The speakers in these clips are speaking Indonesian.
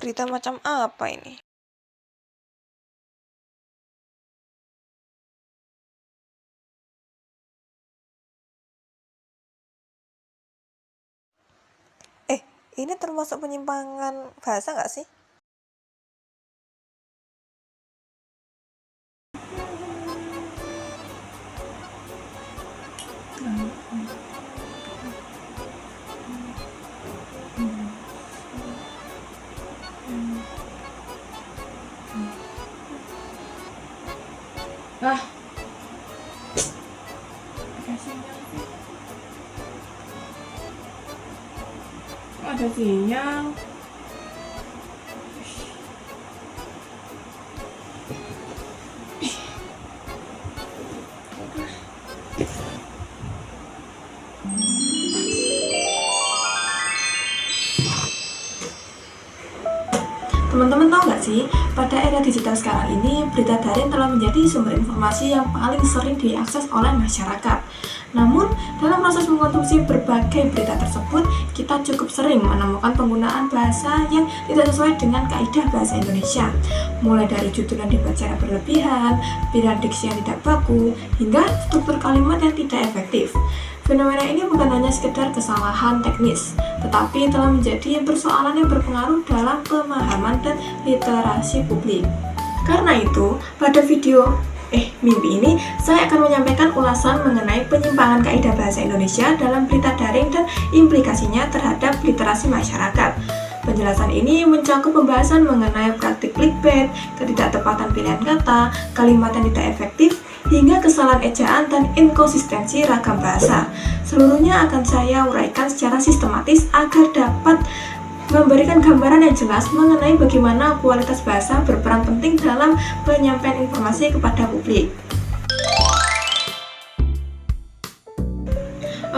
Berita macam apa ini? Ini termasuk penyimpangan bahasa nggak sih? Ada sinyal. Teman-teman tahu nggak sih, pada era digital sekarang ini, berita daring telah menjadi sumber informasi yang paling sering diakses oleh masyarakat. Namun, dalam proses mengkonsumsi berbagai berita tersebut, kita cukup sering menemukan penggunaan bahasa yang tidak sesuai dengan kaidah bahasa Indonesia. Mulai dari judul yang dibuat secara berlebihan, pilihan diksi yang tidak baku, hingga struktur kalimat yang tidak efektif. Fenomena ini bukan hanya sekedar kesalahan teknis, tetapi telah menjadi persoalan yang berpengaruh dalam pemahaman dan literasi publik. Karena itu, pada minggu ini saya akan menyampaikan ulasan mengenai penyimpangan kaidah bahasa Indonesia dalam berita daring dan implikasinya terhadap literasi masyarakat. Penjelasan ini mencakup pembahasan mengenai praktik clickbait, ketidaktepatan pilihan kata, kalimat yang tidak efektif, hingga kesalahan ejaan dan inkonsistensi ragam bahasa. Seluruhnya akan saya uraikan secara sistematis agar dapat memberikan gambaran yang jelas mengenai bagaimana kualitas bahasa berperan penting dalam penyampaian informasi kepada publik.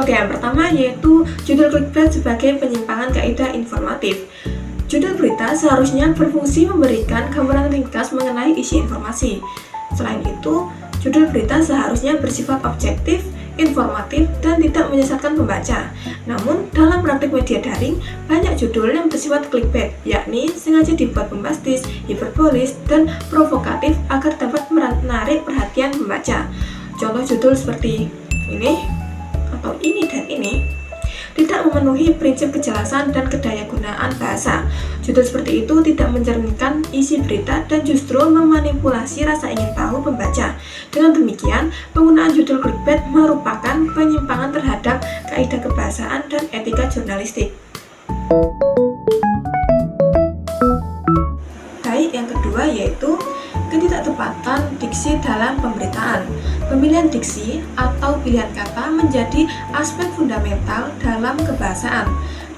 Yang pertama yaitu judul clickbait sebagai penyimpangan kaidah informatif. Judul berita seharusnya berfungsi memberikan gambaran ringkas mengenai isi informasi. Selain itu, judul berita seharusnya bersifat objektif, informatif, dan tidak menyesatkan pembaca. Namun, dalam praktik media daring, banyak judul yang bersifat clickbait, yakni sengaja dibuat bombastis, hiperbolis, dan provokatif agar dapat menarik perhatian pembaca. Contoh judul seperti ini, atau ini dan ini, tidak memenuhi prinsip kejelasan dan kedayagunaan bahasa. Judul seperti itu tidak mencerminkan isi berita dan justru memanipulasi rasa ingin tahu pembaca. Dengan demikian, penggunaan judul clickbait merupakan penyimpangan terhadap kaidah kebahasaan dan etika jurnalistik. Yang kedua yaitu ketidaktepatan diksi dalam pemberitaan. Pemilihan diksi atau pilihan kata menjadi aspek fundamental dalam kebahasaan.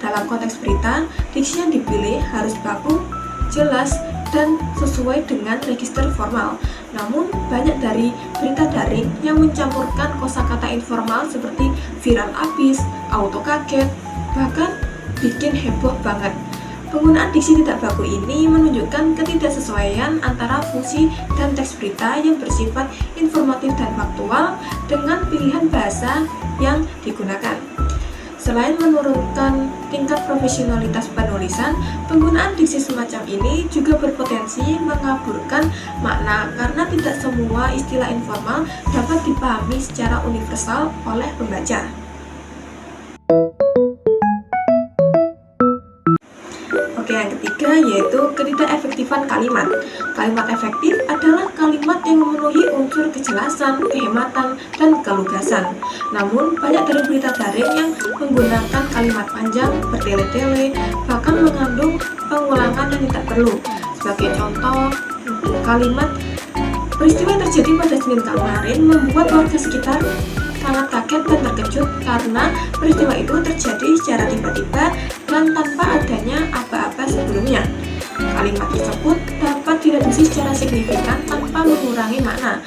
Dalam konteks berita, diksi yang dipilih harus baku, jelas, dan sesuai dengan register formal. Namun, banyak dari berita daring yang mencampurkan kosakata informal seperti viral abis, auto kaget, bahkan bikin heboh banget. Penggunaan diksi tidak baku ini menunjukkan ketidaksesuaian antara fungsi dan teks berita yang bersifat informatif dan faktual dengan pilihan bahasa yang digunakan. Selain menurunkan tingkat profesionalitas penulisan, penggunaan diksi semacam ini juga berpotensi mengaburkan makna karena tidak semua istilah informal dapat dipahami secara universal oleh pembaca. yang ketiga yaitu ketidakefektifan kalimat. Kalimat efektif adalah kalimat yang memenuhi unsur kejelasan, kehematan, dan kelugasan. Namun, banyak dari berita daring yang menggunakan kalimat panjang, bertele-tele, bahkan mengandung pengulangan yang tidak perlu. Sebagai contoh, kalimat peristiwa yang terjadi pada Senin kemarin membuat warga sekitar sangat kaget dan terkejut karena peristiwa itu terjadi secara tiba-tiba dan tanpa adanya apa-apa sebelumnya. Kalimat tersebut dapat direduksi secara signifikan tanpa mengurangi makna.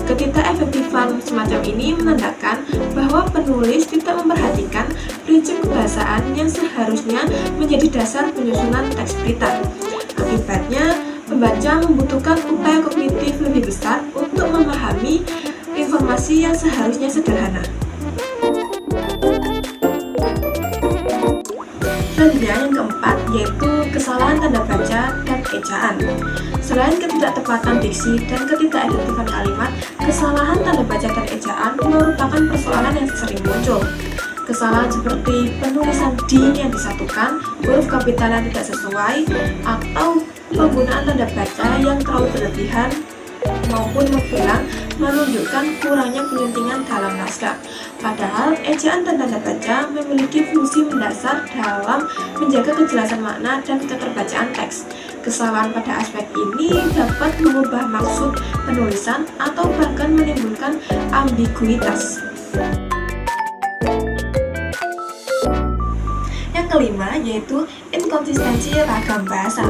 Ketidakefektifan semacam ini menandakan bahwa penulis tidak memperhatikan prinsip kebahasaan yang seharusnya menjadi dasar penyusunan teks berita. Akibatnya, pembaca membutuhkan upaya kognitif lebih besar untuk memahami informasi yang seharusnya sederhana. Selanjutnya yang keempat yaitu kesalahan tanda baca dan ejaan. Selain ketidaktepatan diksi dan ketidakefektifan kalimat, kesalahan tanda baca dan ejaan merupakan persoalan yang sering muncul. Kesalahan seperti penulisan D yang disatukan, huruf kapital yang tidak sesuai, atau penggunaan tanda baca yang terlalu berlebihan maupun menghilang menunjukkan kurangnya penyuntingan dalam naskah. Padahal ejaan dan tanda baca memiliki fungsi mendasar dalam menjaga kejelasan makna dan keterbacaan teks. Kesalahan pada aspek ini dapat mengubah maksud penulisan atau bahkan menimbulkan ambiguitas. Yang kelima yaitu inkonsistensi ragam bahasa.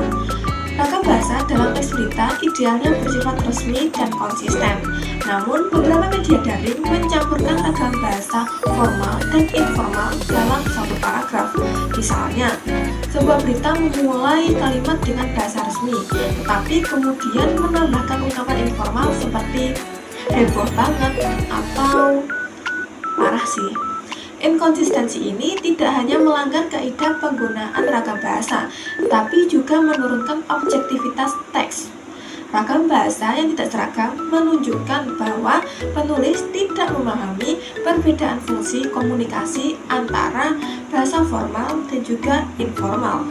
Ragam bahasa dalam teks berita idealnya bersifat resmi dan konsisten. Namun, beberapa media daring mencampurkan ragam bahasa formal dan informal dalam satu paragraf. Misalnya, sebuah berita memulai kalimat dengan bahasa resmi, tetapi kemudian menambahkan ungkapan informal seperti heboh banget atau parah sih. Inkonsistensi ini tidak hanya melanggar kaidah penggunaan ragam bahasa, tetapi juga menurunkan objektivitas teks. Ragam bahasa yang tidak seragam menunjukkan bahwa penulis tidak memahami perbedaan fungsi komunikasi antara bahasa formal dan juga informal.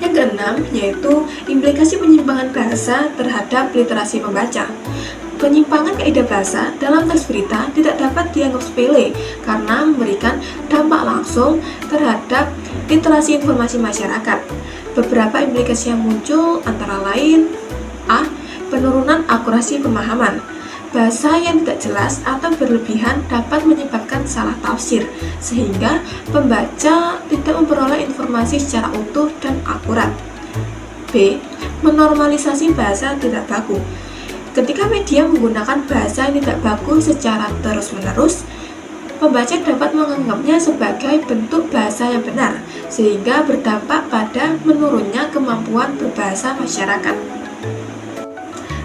Yang keenam yaitu implikasi penyimpangan bahasa terhadap literasi pembaca. Penyimpangan kaidah bahasa dalam teks berita tidak dapat dianggap sepele karena memberikan dampak langsung terhadap literasi informasi masyarakat. Beberapa implikasi yang muncul antara lain: A. Penurunan akurasi pemahaman. Bahasa yang tidak jelas atau berlebihan dapat menyebabkan salah tafsir, sehingga pembaca tidak memperoleh informasi secara utuh dan akurat. B. Menormalisasi bahasa tidak baku. Ketika media menggunakan bahasa yang tidak baku secara terus-menerus, pembaca dapat menganggapnya sebagai bentuk bahasa yang benar, sehingga berdampak pada menurunnya kemampuan berbahasa masyarakat.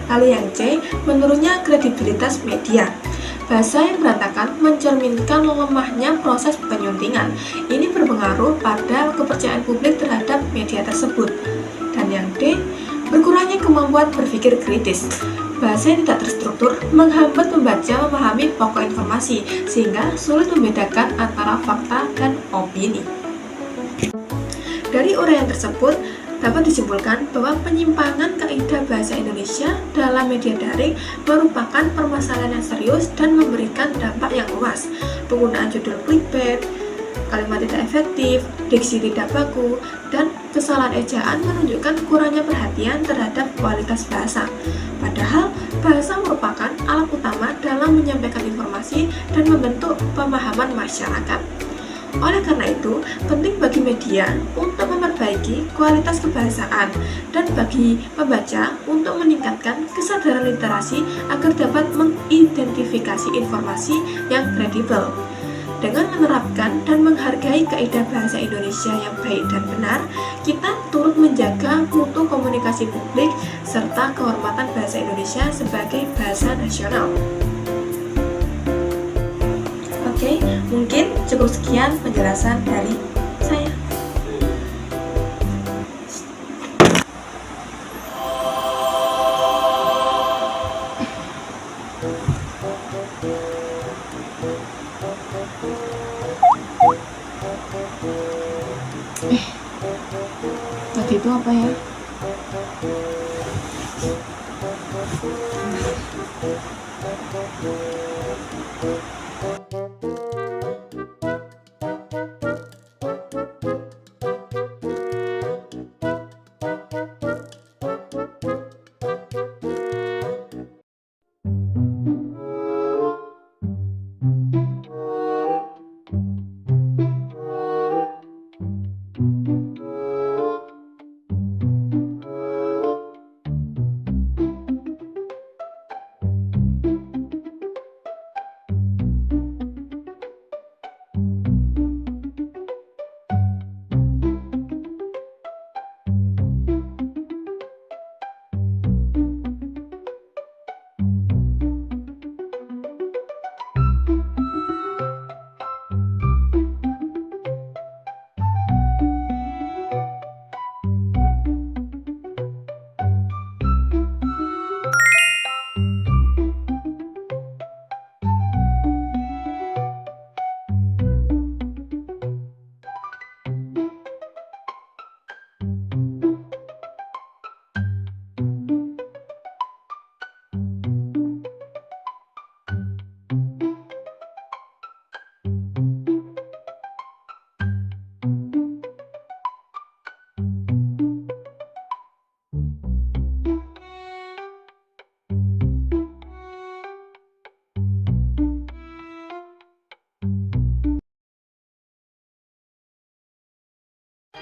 Lalu yang C, menurunnya kredibilitas media. Bahasa yang berantakan mencerminkan lemahnya proses penyuntingan. Ini berpengaruh pada kepercayaan publik terhadap media tersebut. Dan yang D, berkurangnya kemampuan berpikir kritis. Bahasa yang tidak terstruktur menghambat pembaca memahami pokok informasi, sehingga sulit membedakan antara fakta dan opini. Dari uraian tersebut, dapat disimpulkan bahwa penyimpangan kaidah bahasa Indonesia dalam media daring merupakan permasalahan yang serius dan memberikan dampak yang luas. Penggunaan judul clickbait, kalimat tidak efektif, diksi tidak baku, dan kesalahan ejaan menunjukkan kurangnya perhatian terhadap kualitas bahasa. Padahal, bahasa merupakan alat utama dalam menyampaikan informasi dan membentuk pemahaman masyarakat. Oleh karena itu, penting bagi media untuk memperbaiki kualitas kebahasaan dan bagi pembaca untuk meningkatkan kesadaran literasi agar dapat mengidentifikasi informasi yang kredibel. Dengan menerapkan dan menghargai kaidah bahasa Indonesia yang baik dan benar, kita turut menjaga mutu komunikasi publik serta kehormatan bahasa Indonesia sebagai bahasa nasional. Oke, mungkin cukup sekian penjelasan dari saya. Tadi itu apa ya?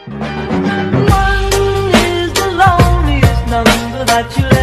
One is the loneliest number that you'll